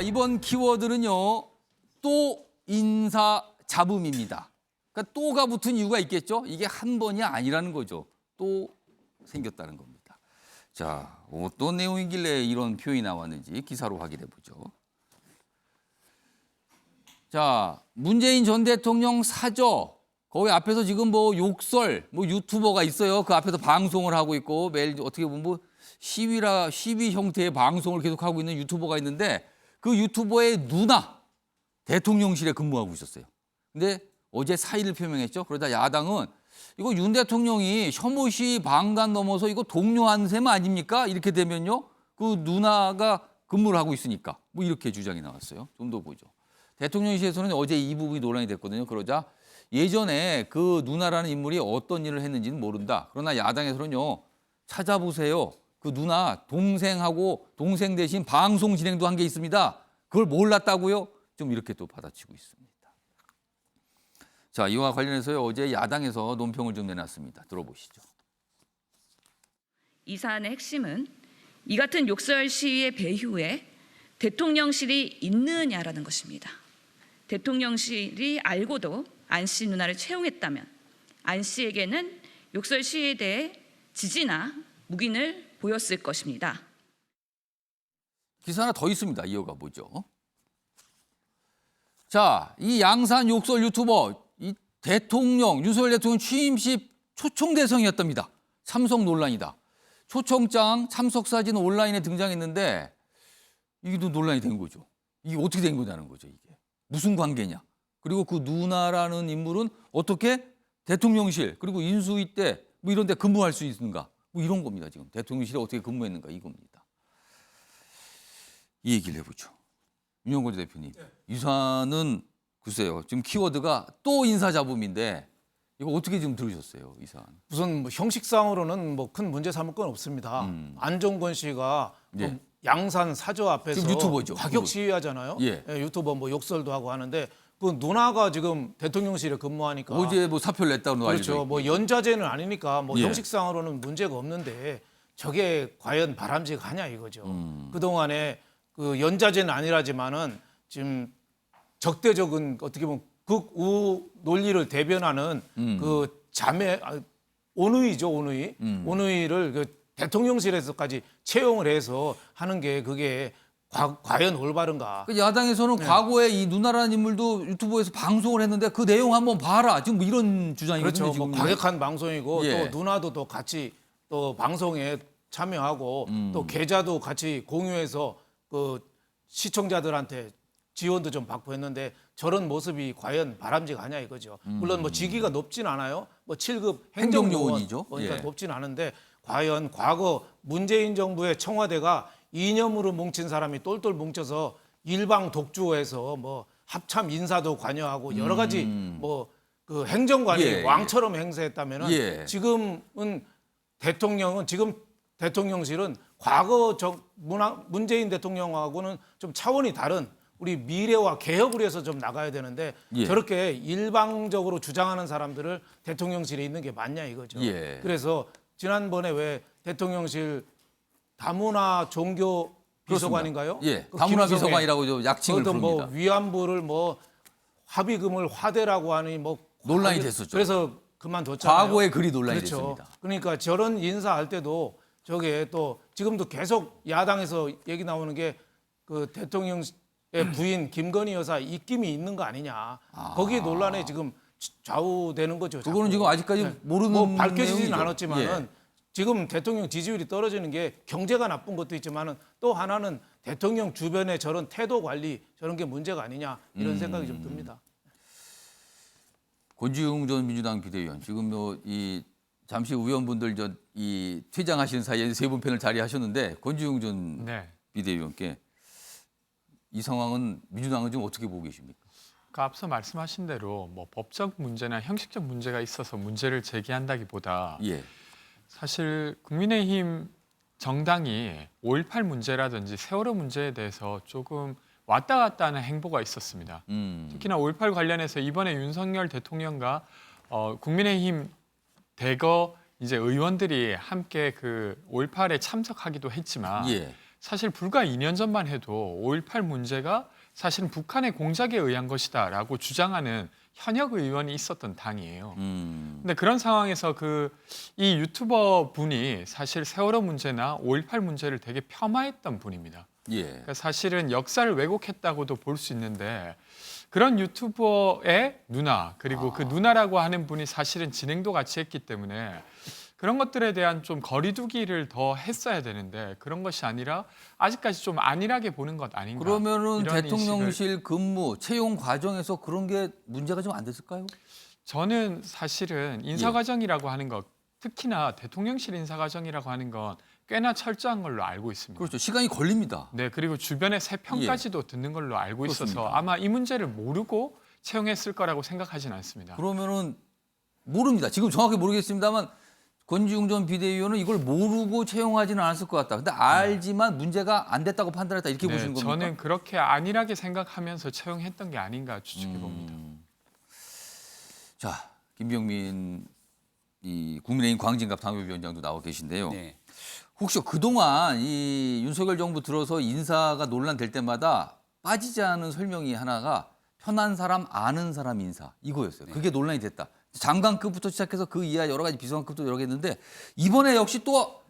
자, 이번 키워드는요. 또 인사 잡음입니다. 그러니까 또가 붙은 이유가 있겠죠. 이게 한 번이 아니라는 거죠. 또 생겼다는 겁니다. 자, 어떤 내용이길래 이런 표현이 나왔는지 기사로 확인해 보죠. 자, 문재인 전 대통령 사저. 거기 앞에서 지금 뭐 욕설, 뭐 유튜버가 있어요. 그 앞에서 방송을 하고 있고 매일 어떻게 보면 뭐 시위 형태의 방송을 계속하고 있는 유튜버가 있는데 그 유튜버의 누나 대통령실에 근무하고 있었어요. 근데 어제 사의를 표명했죠. 그러다 야당은 이거 윤 대통령이 혐오시 방관 넘어서 이거 동료한 셈 아닙니까? 이렇게 되면요. 그 누나가 근무를 하고 있으니까 뭐 이렇게 주장이 나왔어요. 좀 더 보죠. 대통령실에서는 어제 이 부분이 논란이 됐거든요. 그러자 예전에 그 누나라는 인물이 어떤 일을 했는지는 모른다. 그러나 야당에서는요. 찾아보세요. 그 누나 동생 대신 방송 진행도 한 게 있습니다. 그걸 몰랐다고요? 좀 이렇게 또 받아치고 있습니다. 자, 이와 관련해서 어제 야당에서 논평을 좀 내놨습니다. 들어보시죠. 이 사안의 핵심은 이 같은 욕설 시위의 배후에 대통령실이 있느냐라는 것입니다. 대통령실이 알고도 안 씨 누나를 채용했다면 안 씨에게는 욕설 시위에 대해 지지나 묵인을 보였을 것입니다. 기사 하나 더 있습니다. 이어가 보죠. 자, 이 양산 욕설 유튜버 이 윤석열 대통령 취임식 초청 대상이었답니다. 참석 논란이다. 초청장 참석 사진 온라인에 등장했는데 이게 또 논란이 된 거죠. 이게 어떻게 된 거냐는 거죠. 이게 무슨 관계냐. 그리고 그 누나라는 인물은 어떻게 대통령실 그리고 인수위 때 뭐 이런 데 근무할 수 있는가. 뭐 이런 겁니다. 지금 대통령실에 어떻게 근무했는가 이겁니다. 이 얘기를 해보죠. 윤영권 대표님. 이 사안은 글쎄요. 지금 키워드가 또 인사잡음인데 이거 어떻게 좀 들으셨어요? 이 사안. 우선 뭐 형식상으로는 뭐 큰 문제 삼을 건 없습니다. 안종권 씨가 예. 양산 사저 앞에서 지금 유튜버죠. 과격 시위하잖아요. 예. 유튜버 뭐 욕설도 하고 하는데 그 누나가 지금 대통령실에 근무하니까 어제 뭐 사표를 냈다고 알려져 그렇죠. 있고. 뭐 연좌제는 아니니까 뭐 예. 형식상으로는 문제가 없는데 저게 과연 바람직하냐 이거죠. 그동안에 그 연좌제는 아니라지만은 지금 적대적인 어떻게 보면 극우 논리를 대변하는 그 온의죠, 온의. 온의를 그 대통령실에서까지 채용을 해서 하는 게 그게 과연 올바른가? 그 야당에서는 과거에 이 누나라는 인물도 유튜브에서 방송을 했는데 그 내용 한번 봐라. 지금 뭐 이런 주장이거든요. 그렇죠. 지금. 뭐 과격한 방송이고 예. 또 누나도 또 같이 또 방송에 참여하고 또 계좌도 같이 공유해서 그 시청자들한테 지원도 좀 받고 했는데 저런 모습이 과연 바람직하냐 이거죠. 물론 뭐 직위가 높진 않아요. 뭐 7급 행정요원이죠. 그러니까 예. 높진 않은데 과연 과거 문재인 정부의 청와대가 이념으로 뭉친 사람이 똘똘 뭉쳐서 일방 독주해서 뭐 합참 인사도 관여하고 여러 가지 뭐 그 행정관이 예, 왕처럼 행세했다면은 예. 지금 대통령실은 과거 문재인 대통령하고는 좀 차원이 다른 우리 미래와 개혁을 위해서 좀 나가야 되는데 예. 저렇게 일방적으로 주장하는 사람들을 대통령실에 있는 게 맞냐 이거죠. 예. 그래서 지난번에 왜 대통령실 다문화 종교 비서관인가요? 예. 그 다문화 김성애, 비서관이라고 좀 약칭을 그것도 부릅니다. 뭐 위안부를 뭐 합의금을 화대라고 하니 뭐 논란이 됐었죠. 그래서 그만뒀잖아요. 과거에 글이 논란이 그렇죠. 됐습니다. 그러니까 저런 인사할 때도 저게 또 지금도 계속 야당에서 얘기 나오는 게 그 대통령의 부인 김건희 여사 입김이 있는 거 아니냐. 거기 논란에 지금 좌우되는 거죠. 그거는 자꾸. 지금 아직까지 네. 모르는 뭐 밝혀지지는 내용이죠. 않았지만은 예. 지금 대통령 지지율이 떨어지는 게 경제가 나쁜 것도 있지만은 또 하나는 대통령 주변의 저런 태도 관리 저런 게 문제가 아니냐 이런 생각이 좀 듭니다. 권지웅 전 민주당 비대위원 지금 이 잠시 의원분들 이 퇴장하시는 사이에 세 분 편을 자리하셨는데 권지웅 전 비대위원께 이 상황은 민주당은 좀 어떻게 보고 계십니까? 그러니까 앞서 말씀하신 대로 뭐 법적 문제나 형식적 문제가 있어서 문제를 제기한다기보다 예. 사실 국민의힘 정당이 5.18 문제라든지 세월호 문제에 대해서 조금 왔다 갔다 하는 행보가 있었습니다. 특히나 5.18 관련해서 이번에 윤석열 대통령과 국민의힘 대거 이제 의원들이 함께 그 5.18에 참석하기도 했지만 예. 사실 불과 2년 전만 해도 5.18 문제가 사실은 북한의 공작에 의한 것이다라고 주장하는 현역 의원이 있었던 당이에요. 근데 그런 상황에서 이 유튜버 분이 사실 세월호 문제나 5.18 문제를 되게 폄하했던 분입니다. 예. 그러니까 사실은 역사를 왜곡했다고도 볼 수 있는데 그런 유튜버의 누나 그리고 그 누나라고 하는 분이 사실은 진행도 같이 했기 때문에 그런 것들에 대한 좀 거리두기를 더 했어야 되는데 그런 것이 아니라 아직까지 좀 안일하게 보는 것 아닌가. 그러면은 이런 대통령실 근무 채용 과정에서 그런 게 문제가 좀 안 됐을까요? 저는 사실은 인사 과정이라고 하는 것, 특히나 대통령실 인사 과정이라고 하는 건 꽤나 철저한 걸로 알고 있습니다. 그렇죠. 시간이 걸립니다. 네, 그리고 주변의 세평까지도 듣는 걸로 알고 있어서 그렇습니다. 아마 이 문제를 모르고 채용했을 거라고 생각하진 않습니다. 그러면은 모릅니다. 지금 정확히 모르겠습니다만 권지웅 전 비대위원은 이걸 모르고 채용하지는 않았을 것 같다. 근데 알지만 문제가 안 됐다고 판단했다 이렇게 보시는 겁니까? 저는 그렇게 안일하게 생각하면서 채용했던 게 아닌가 추측해 봅니다. 자, 김병민 이 국민의힘 광진갑 당협위원장도 나와 계신데요. 네. 혹시 그동안 이 윤석열 정부 들어서 인사가 논란될 때마다 빠지지 않은 설명이 하나가 편한 사람, 아는 사람 인사 이거였어요. 네. 그게 논란이 됐다. 장관급부터 시작해서 그 이하 여러 가지 비서관급도 여러 개 있는데 이번에 역시 또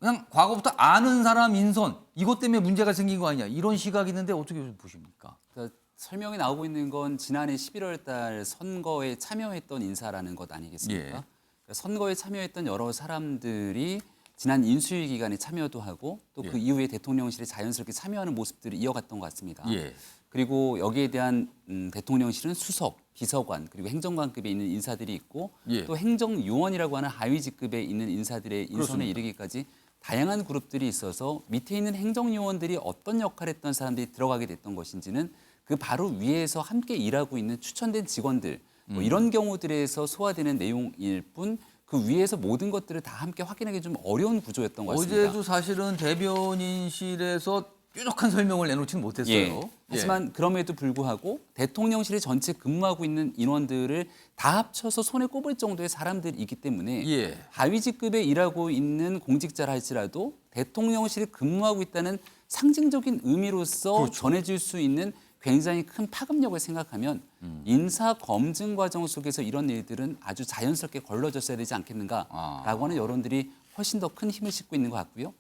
그냥 과거부터 아는 사람 인선 이것 때문에 문제가 생긴 거 아니냐 이런 시각이 있는데 어떻게 보십니까? 그러니까 설명이 나오고 있는 건 지난해 11월 달 선거에 참여했던 인사라는 것 아니겠습니까? 예. 그러니까 선거에 참여했던 여러 사람들이 지난 인수위 기간에 참여도 하고 또 그 예. 이후에 대통령실에 자연스럽게 참여하는 모습들을 이어갔던 것 같습니다. 예. 그리고 여기에 대한 대통령실은 수석, 비서관 그리고 행정관급에 있는 인사들이 있고 예. 또 행정요원이라고 하는 하위 직급에 있는 인사들의 인선에 그렇습니다. 이르기까지 다양한 그룹들이 있어서 밑에 있는 행정요원들이 어떤 역할을 했던 사람들이 들어가게 됐던 것인지는 그 바로 위에서 함께 일하고 있는 추천된 직원들 뭐 이런 경우들에서 소화되는 내용일 뿐 그 위에서 모든 것들을 다 함께 확인하기 좀 어려운 구조였던 것 같습니다. 어제도 사실은 대변인실에서 뾰족한 설명을 내놓지는 못했어요. 예. 하지만 그럼에도 불구하고 대통령실에 전체 근무하고 있는 인원들을 다 합쳐서 손에 꼽을 정도의 사람들이기 때문에 예. 하위 직급에 일하고 있는 공직자라 할지라도 대통령실에 근무하고 있다는 상징적인 의미로서 그렇죠. 전해질 수 있는 굉장히 큰 파급력을 생각하면 인사 검증 과정 속에서 이런 일들은 아주 자연스럽게 걸러졌어야 되지 않겠는가라고 하는 여론들이 훨씬 더 큰 힘을 싣고 있는 것 같고요.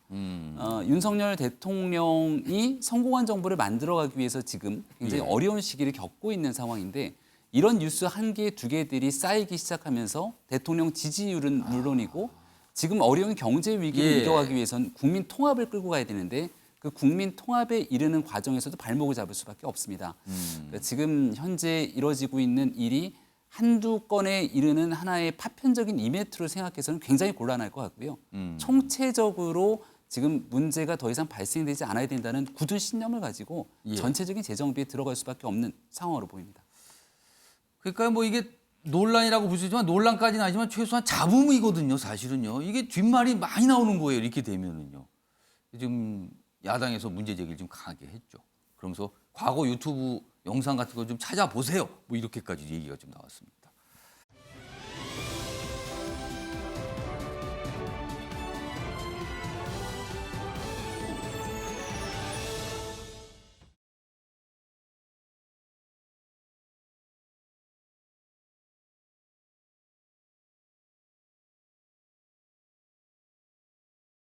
윤석열 대통령이 성공한 정부를 만들어가기 위해서 지금 굉장히 예. 어려운 시기를 겪고 있는 상황인데 이런 뉴스 한 개, 두 개들이 쌓이기 시작하면서 대통령 지지율은 물론이고 지금 어려운 경제 위기를 예. 이겨가기 위해서는 국민 통합을 끌고 가야 되는데 그 국민 통합에 이르는 과정에서도 발목을 잡을 수밖에 없습니다. 그러니까 지금 현재 이뤄지고 있는 일이 한두 건에 이르는 하나의 파편적인 이벤트로 생각해서는 굉장히 곤란할 것 같고요. 총체적으로 지금 문제가 더 이상 발생되지 않아야 된다는 굳은 신념을 가지고 예. 전체적인 재정비에 들어갈 수밖에 없는 상황으로 보입니다. 그러니까 뭐 이게 논란이라고 볼 수 있지만 논란까지는 아니지만 최소한 잡음이거든요. 사실은요. 이게 뒷말이 많이 나오는 거예요. 이렇게 되면은요. 지금 야당에서 문제 제기를 좀 강하게 했죠. 그러면서 과거 유튜브 영상 같은 거 좀 찾아보세요. 뭐 이렇게까지 얘기가 좀 나왔습니다.